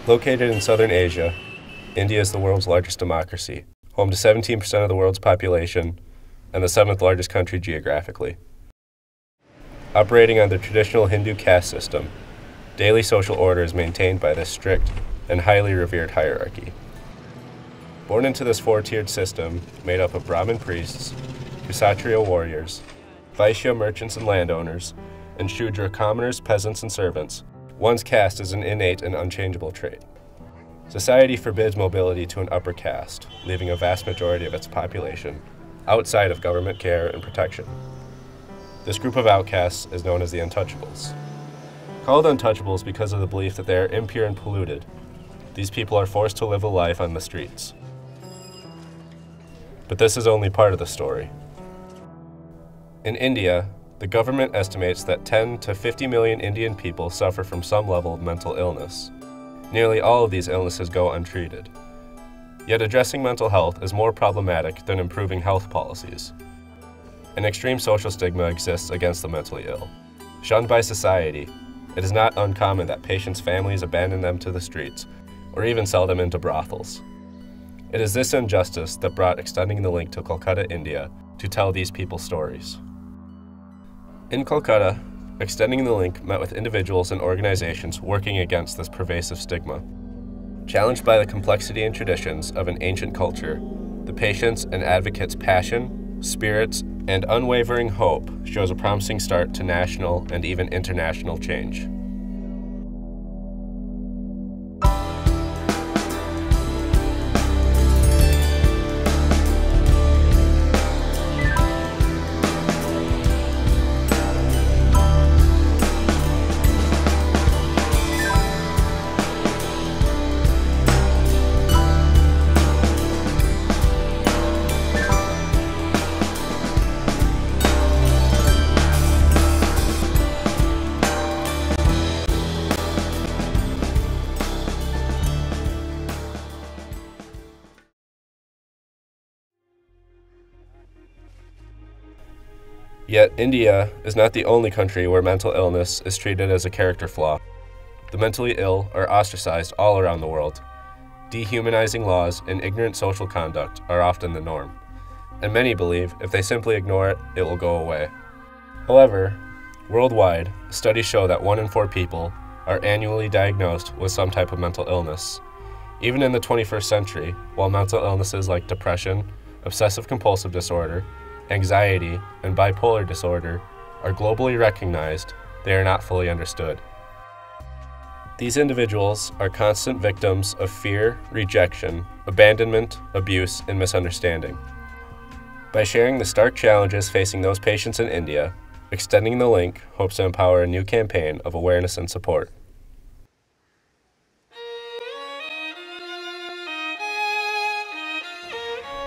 Located in southern Asia, India is the world's largest democracy, home to 17% of the world's population, and the 7th largest country geographically. Operating on the traditional Hindu caste system, daily social order is maintained by this strict and highly revered hierarchy. Born into this four-tiered system made up of Brahmin priests, Kshatriya warriors, Vaishya merchants and landowners, and Shudra commoners, peasants, and servants, one's caste is an innate and unchangeable trait. Society forbids mobility to an upper caste, leaving a vast majority of its population outside of government care and protection. This group of outcasts is known as the untouchables. Called untouchables because of the belief that they are impure and polluted, these people are forced to live a life on the streets. But this is only part of the story. In India, the government estimates that 10 to 50 million Indian people suffer from some level of mental illness. Nearly all of these illnesses go untreated. Yet addressing mental health is more problematic than improving health policies. An extreme social stigma exists against the mentally ill. Shunned by society, it is not uncommon that patients' families abandon them to the streets or even sell them into brothels. It is this injustice that brought Extending the Link to Kolkata, India, to tell these people's stories. In Kolkata, Extending the Link met with individuals and organizations working against this pervasive stigma. Challenged by the complexity and traditions of an ancient culture, the patients' and advocates' passion, spirits, and unwavering hope shows a promising start to national and even international change. Yet, India is not the only country where mental illness is treated as a character flaw. The mentally ill are ostracized all around the world. Dehumanizing laws and ignorant social conduct are often the norm, and many believe if they simply ignore it, it will go away. However, worldwide, studies show that 1 in 4 people are annually diagnosed with some type of mental illness. Even in the 21st century, while mental illnesses like depression, obsessive-compulsive disorder, anxiety, and bipolar disorder are globally recognized, they are not fully understood. These individuals are constant victims of fear, rejection, abandonment, abuse, and misunderstanding. By sharing the stark challenges facing those patients in India, Extending the Link hopes to empower a new campaign of awareness and support.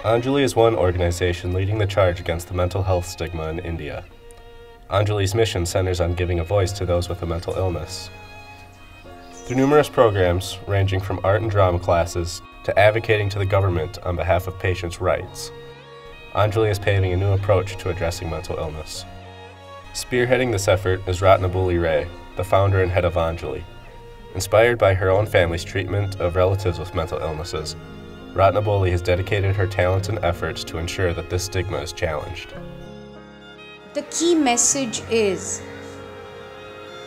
Anjali is one organization leading the charge against the mental health stigma in India. Anjali's mission centers on giving a voice to those with a mental illness. Through numerous programs, ranging from art and drama classes to advocating to the government on behalf of patients' rights, Anjali is paving a new approach to addressing mental illness. Spearheading this effort is Ratnabuli Ray, the founder and head of Anjali. Inspired by her own family's treatment of relatives with mental illnesses, Ratnabuli has dedicated her talents and efforts to ensure that this stigma is challenged. The key message is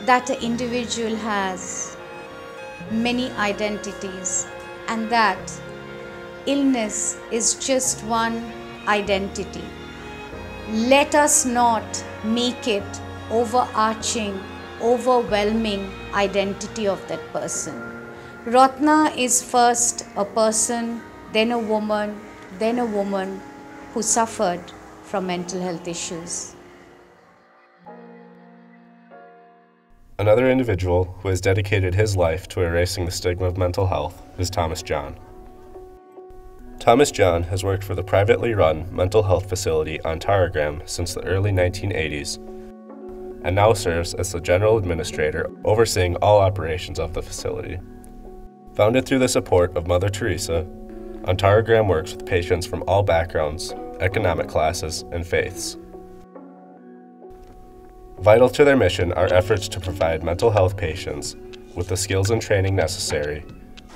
that an individual has many identities and that illness is just one identity. Let us not make it overarching, overwhelming identity of that person. Ratna is first a person, then a woman who suffered from mental health issues. Another individual who has dedicated his life to erasing the stigma of mental health is Thomas John. Thomas John has worked for the privately run mental health facility on Taragram since the early 1980s and now serves as the general administrator overseeing all operations of the facility. Founded through the support of Mother Teresa, Antaragram works with patients from all backgrounds, economic classes, and faiths. Vital to their mission are efforts to provide mental health patients with the skills and training necessary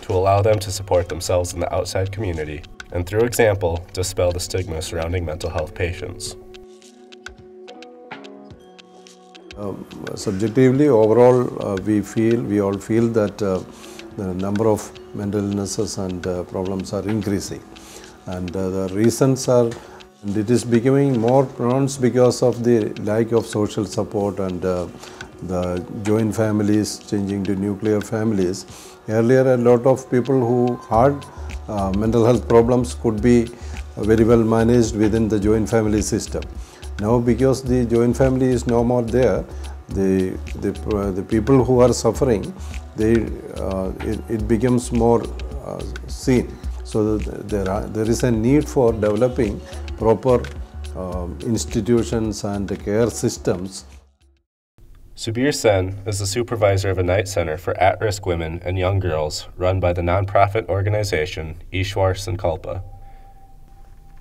to allow them to support themselves in the outside community, and through example, dispel the stigma surrounding mental health patients. Subjectively, overall, we all feel that the number of mental illnesses and problems are increasing, and the reasons are, and it is becoming more pronounced because of the lack of social support and the joint families changing to nuclear families. Earlier, a lot of people who had mental health problems could be very well managed within the joint family system. Now, because the joint family is no more there, the people who are suffering, it becomes more seen. So there is a need for developing proper institutions and care systems. Subir Sen is the supervisor of a night center for at-risk women and young girls run by the nonprofit organization Ishwar Sankalpa.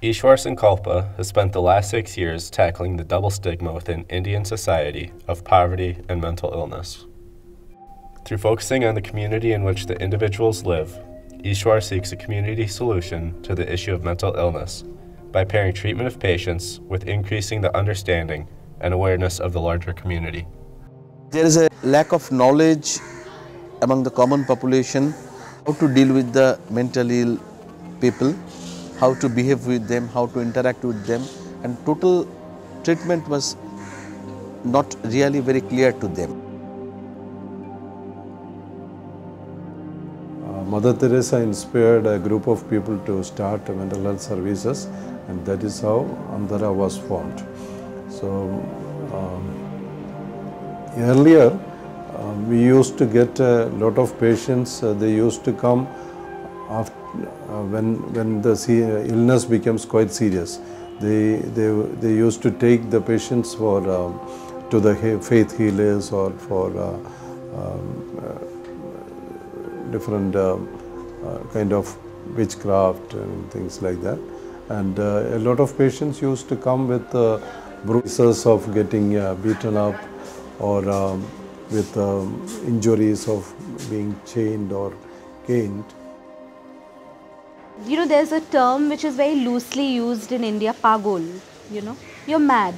Ishwar Sankalpa has spent the last 6 years tackling the double stigma within Indian society of poverty and mental illness. Through focusing on the community in which the individuals live, Ishwar seeks a community solution to the issue of mental illness by pairing treatment of patients with increasing the understanding and awareness of the larger community. There is a lack of knowledge among the common population how to deal with the mentally ill people, how to behave with them, how to interact with them, and total treatment was not really very clear to them. Mother Teresa inspired a group of people to start mental health services, and that is how Andhra was formed. So earlier we used to get a lot of patients. They used to come after, when the illness becomes quite serious. They used to take the patients for to the faith healers or for different kind of witchcraft and things like that. And a lot of patients used to come with bruises of getting beaten up, or with injuries of being chained or caned. You know, there's a term which is very loosely used in India, pagol, you know, you're mad.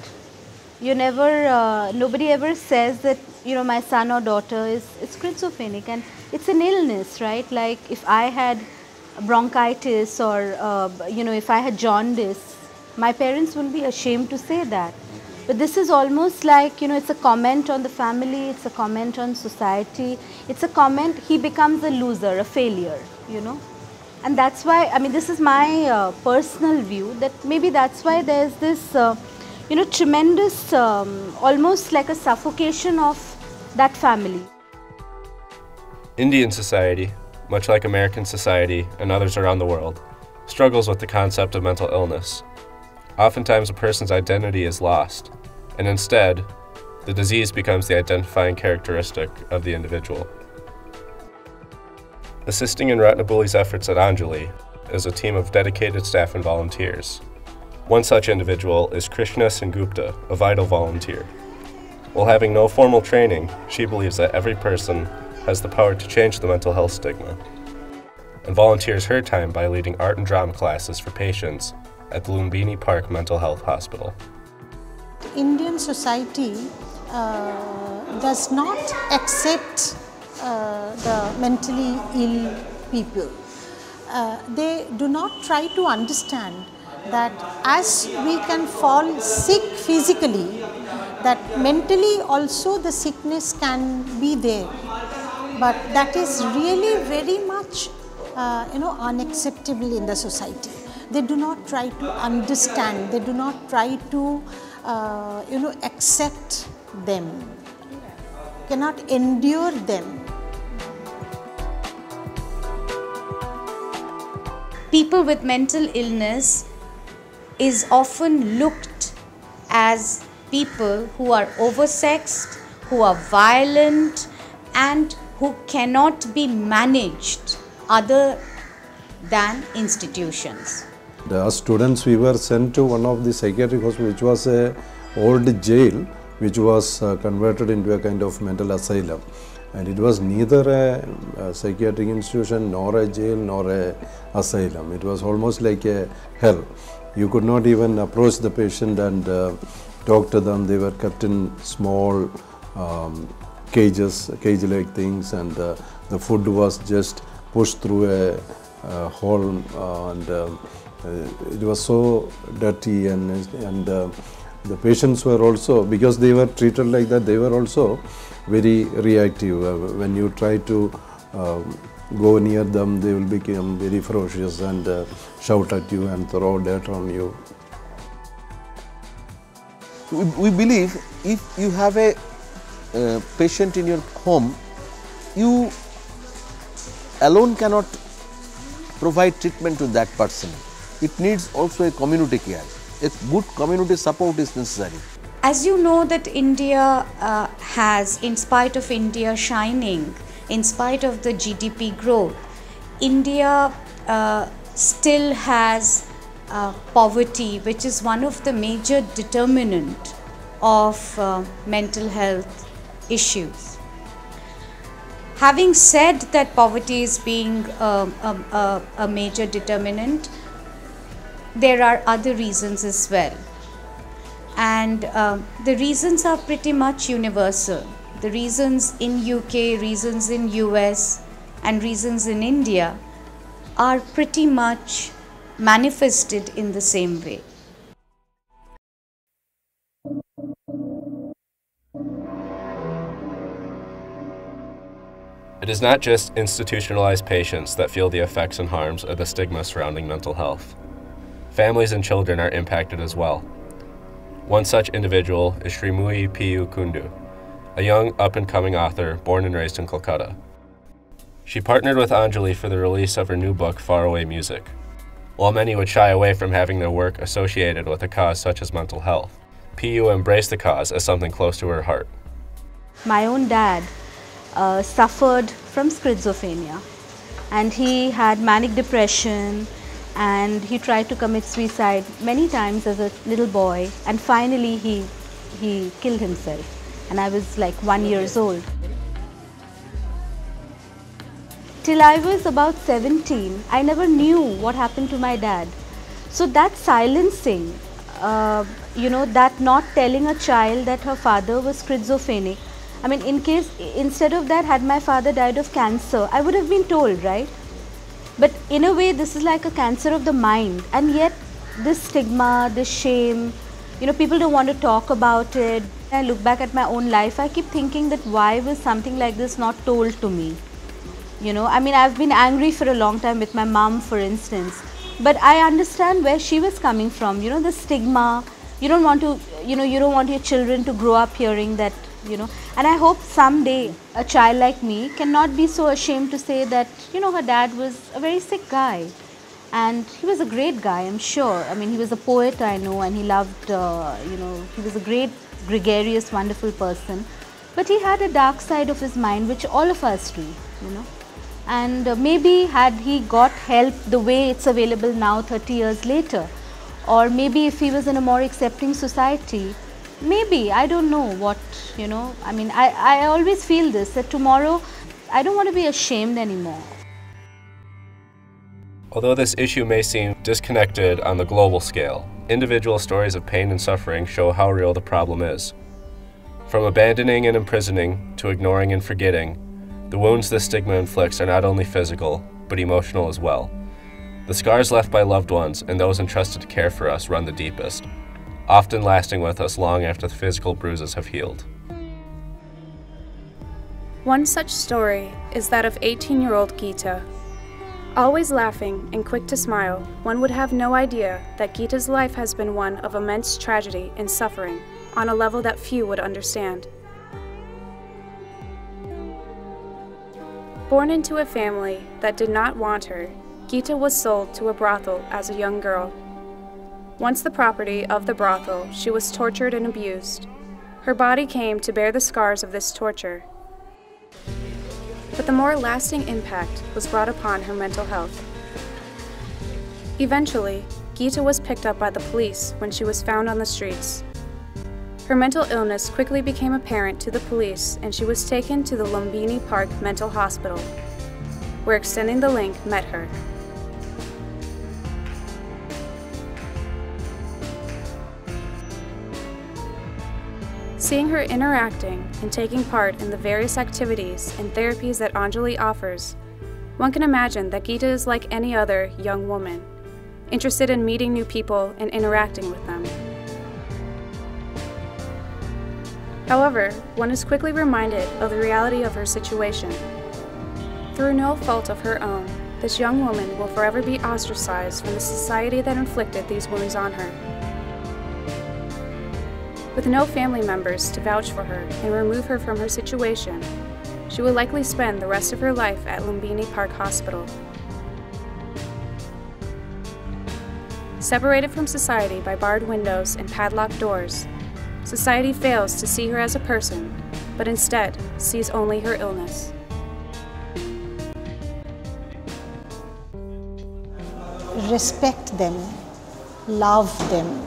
You never, nobody ever says that, you know, my son or daughter is schizophrenic, and it's an illness, right? Like if I had bronchitis or, you know, if I had jaundice, my parents wouldn't be ashamed to say that. But this is almost like, you know, it's a comment on the family, it's a comment on society, it's a comment, he becomes a loser, a failure, you know. And that's why, I mean, this is my personal view, that maybe that's why there's this, you know, tremendous, almost like a suffocation of that family. Indian society, much like American society and others around the world, struggles with the concept of mental illness. Oftentimes a person's identity is lost, and instead, the disease becomes the identifying characteristic of the individual. Assisting in Ratnabuli's efforts at Anjali is a team of dedicated staff and volunteers. One such individual is Krishna Sengupta, a vital volunteer. While having no formal training, she believes that every person has the power to change the mental health stigma, and volunteers her time by leading art and drama classes for patients at the Lumbini Park Mental Health Hospital. Indian society does not accept the mentally ill people. They do not try to understand that as we can fall sick physically, that mentally also the sickness can be there. But that is really very much you know, unacceptable in the society. They do not try to understand, they do not try to you know, accept them, cannot endure them. People with mental illness is often looked as people who are oversexed, who are violent, and who cannot be managed other than institutions. As students, we were sent to one of the psychiatric hospitals, which was an old jail, which was converted into a kind of mental asylum. And it was neither a psychiatric institution, nor a jail, nor a asylum. It was almost like a hell. You could not even approach the patient and talk to them. They were kept in small cages, cage-like things, and the food was just pushed through a hole, and it was so dirty, and the patients were also, because they were treated like that, they were also very reactive. When you try to go near them, they will become very ferocious and shout at you and throw dirt on you. We believe if you have a patient in your home, you alone cannot provide treatment to that person. It needs also a community care. A good community support is necessary. As you know that India has, in spite of India shining, in spite of the GDP growth, India still has poverty, which is one of the major determinant of mental health issues. Having said that poverty is being a major determinant, there are other reasons as well. And the reasons are pretty much universal. The reasons in UK, reasons in US, and reasons in India are pretty much manifested in the same way. It is not just institutionalized patients that feel the effects and harms of the stigma surrounding mental health. Families and children are impacted as well. One such individual is Srimui P.U. Kundu, a young up-and-coming author born and raised in Kolkata. She partnered with Anjali for the release of her new book, Faraway Music. While many would shy away from having their work associated with a cause such as mental health, P.U. embraced the cause as something close to her heart. My own dad suffered from schizophrenia, and he had manic depression, and he tried to commit suicide many times as a little boy, and finally he killed himself, and I was like 1 year old. Till I was about 17, I never knew what happened to my dad. So that silencing, that not telling a child that her father was schizophrenic, I mean, instead of that, had my father died of cancer, I would have been told, right? But in a way, this is like a cancer of the mind, and yet this stigma, this shame, people don't want to talk about it. I look back at my own life, I keep thinking that why was something like this not told to me? I mean, I've been angry for a long time with my mom, for instance, but I understand where she was coming from, the stigma. You don't want to, you don't want your children to grow up hearing that, and I hope someday a child like me cannot be so ashamed to say that, her dad was a very sick guy, and he was a great guy, I'm sure. I mean, he was a poet, I know, and he loved, he was a great, gregarious, wonderful person, but he had a dark side of his mind, which all of us do, and maybe had he got help the way it's available now 30 years later, or maybe if he was in a more accepting society, maybe, I don't know what, I mean, I always feel this, that tomorrow I don't want to be ashamed anymore. Although this issue may seem disconnected on the global scale, individual stories of pain and suffering show how real the problem is. From abandoning and imprisoning to ignoring and forgetting, the wounds this stigma inflicts are not only physical, but emotional as well. The scars left by loved ones and those entrusted to care for us run the deepest, often lasting with us long after the physical bruises have healed. One such story is that of 18-year-old Geeta. Always laughing and quick to smile, one would have no idea that Geeta's life has been one of immense tragedy and suffering on a level that few would understand. Born into a family that did not want her, Geeta was sold to a brothel as a young girl. Once the property of the brothel, she was tortured and abused. Her body came to bear the scars of this torture. But the more lasting impact was brought upon her mental health. Eventually, Geeta was picked up by the police when she was found on the streets. Her mental illness quickly became apparent to the police, and she was taken to the Lumbini Park Mental Hospital, where Extending the Link met her. Seeing her interacting and taking part in the various activities and therapies that Anjali offers, one can imagine that Geeta is like any other young woman, interested in meeting new people and interacting with them. However, one is quickly reminded of the reality of her situation. Through no fault of her own, this young woman will forever be ostracized from the society that inflicted these wounds on her. With no family members to vouch for her and remove her from her situation, she will likely spend the rest of her life at Lumbini Park Hospital. Separated from society by barred windows and padlocked doors, society fails to see her as a person, but instead sees only her illness. Respect them, love them,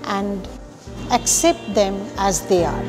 and accept them as they are.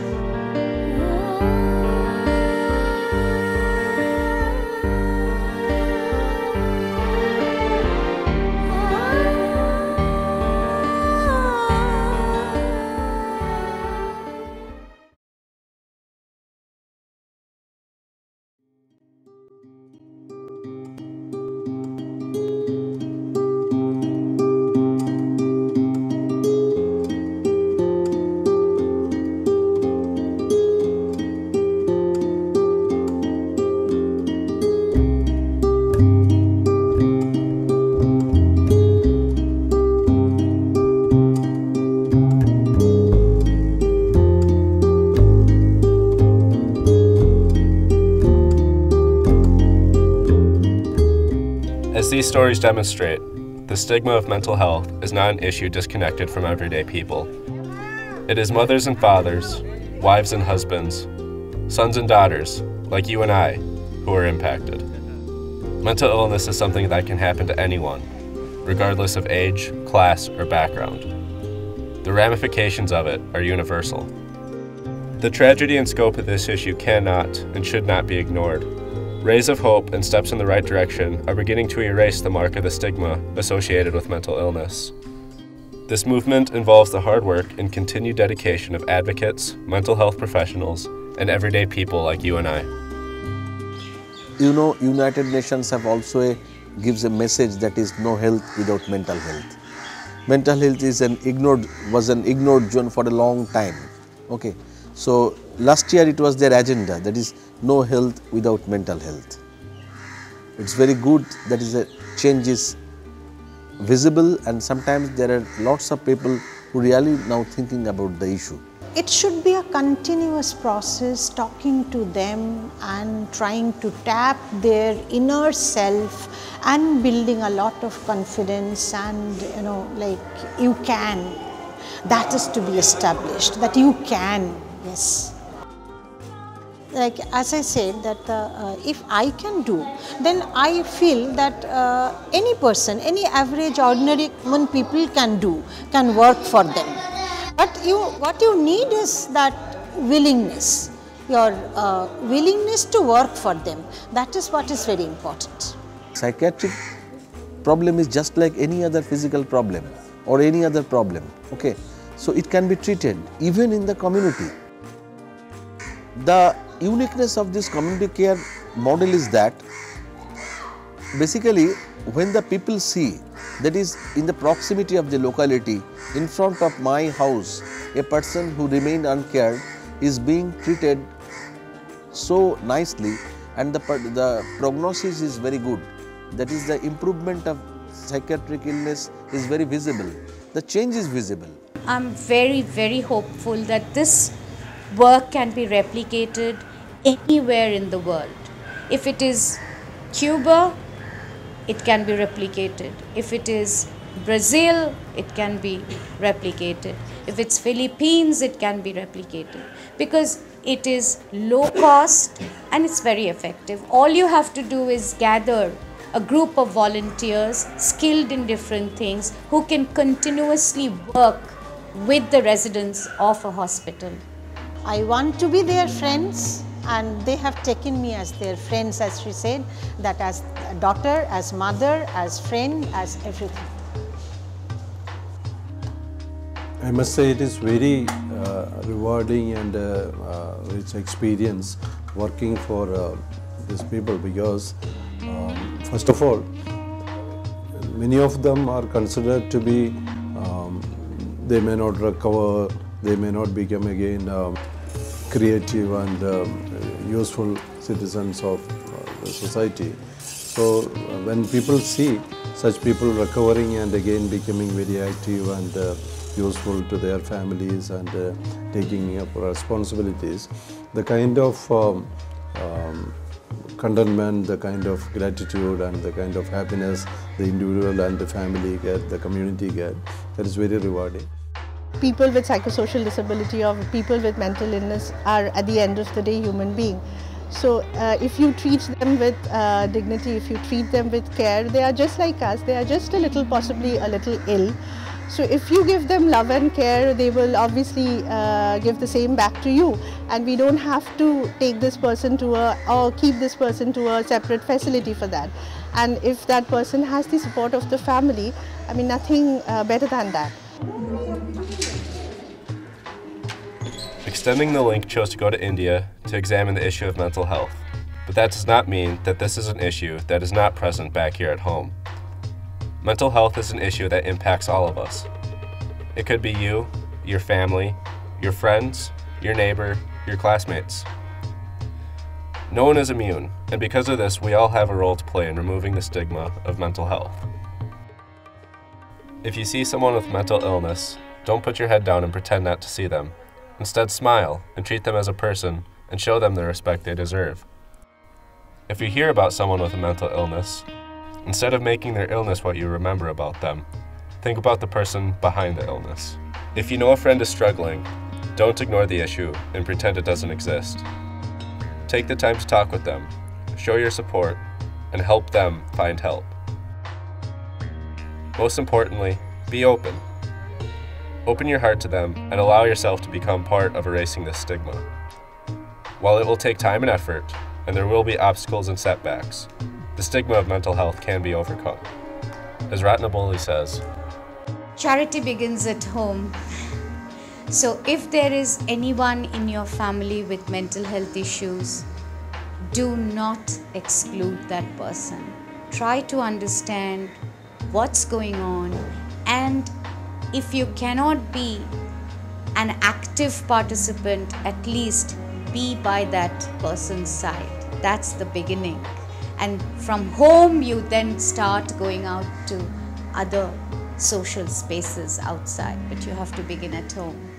As these stories demonstrate, the stigma of mental health is not an issue disconnected from everyday people. It is mothers and fathers, wives and husbands, sons and daughters, like you and I, who are impacted. Mental illness is something that can happen to anyone, regardless of age, class, or background. The ramifications of it are universal. The tragedy and scope of this issue cannot and should not be ignored. Rays of hope and steps in the right direction are beginning to erase the mark of the stigma associated with mental illness. This movement involves the hard work and continued dedication of advocates, mental health professionals, and everyday people like you and I. You know, United Nations have also gives a message that is no health without mental health. Mental health is was an ignored zone for a long time. Okay, so last year it was their agenda, that is no health without mental health. It's very good that is a change is visible, and sometimes there are lots of people who really now thinking about the issue. It should be a continuous process, talking to them and trying to tap their inner self and building a lot of confidence, and like you can, that is to be established, that you can, yes. Like as I said that if I can do, then I feel that any person, any average ordinary human people can do, can work for them. But what you need is that willingness, your willingness to work for them. That is what is very important. Psychiatric problem is just like any other physical problem or any other problem. Okay, so it can be treated even in the community. The uniqueness of this community care model is that basically when the people see that is in the proximity of the locality, in front of my house, a person who remained uncared is being treated so nicely, and the prognosis is very good. That is, the improvement of psychiatric illness is very visible. The change is visible. I'm very, very hopeful that this work can be replicated anywhere in the world. If it is Cuba, it can be replicated. If it is Brazil, it can be replicated. If it's Philippines, it can be replicated, because it is low cost and it's very effective. All you have to do is gather a group of volunteers skilled in different things who can continuously work with the residents of a hospital. I want to be their friends, and they have taken me as their friends, as she said, that as a daughter, as mother, as friend, as everything. I must say it is very rewarding and rich experience working for these people, because first of all, many of them are considered to be, they may not recover, they may not become again creative and useful citizens of the society. So when people see such people recovering and again becoming very active and useful to their families and taking up responsibilities, the kind of contentment, the kind of gratitude and the kind of happiness the individual and the family get, the community get, that is very rewarding. People with psychosocial disability or people with mental illness are at the end of the day human beings. So if you treat them with dignity, if you treat them with care, they are just like us, they are just a little, possibly a little ill. So if you give them love and care, they will obviously give the same back to you, and we don't have to take this person to or keep this person to a separate facility for that. And if that person has the support of the family, I mean, nothing better than that. Extending the Link chose to go to India to examine the issue of mental health, but that does not mean that this is an issue that is not present back here at home. Mental health is an issue that impacts all of us. It could be you, your family, your friends, your neighbor, your classmates. No one is immune, and because of this, we all have a role to play in removing the stigma of mental health. If you see someone with mental illness, don't put your head down and pretend not to see them. Instead, smile and treat them as a person and show them the respect they deserve. If you hear about someone with a mental illness, instead of making their illness what you remember about them, think about the person behind the illness. If you know a friend is struggling, don't ignore the issue and pretend it doesn't exist. Take the time to talk with them, show your support, and help them find help. Most importantly, be open. Open your heart to them and allow yourself to become part of erasing this stigma. While it will take time and effort, and there will be obstacles and setbacks, the stigma of mental health can be overcome. As Ratnaboli says, charity begins at home. So if there is anyone in your family with mental health issues, do not exclude that person. Try to understand what's going on, and if you cannot be an active participant, at least be by that person's side. That's the beginning. And from home, you then start going out to other social spaces outside, but you have to begin at home.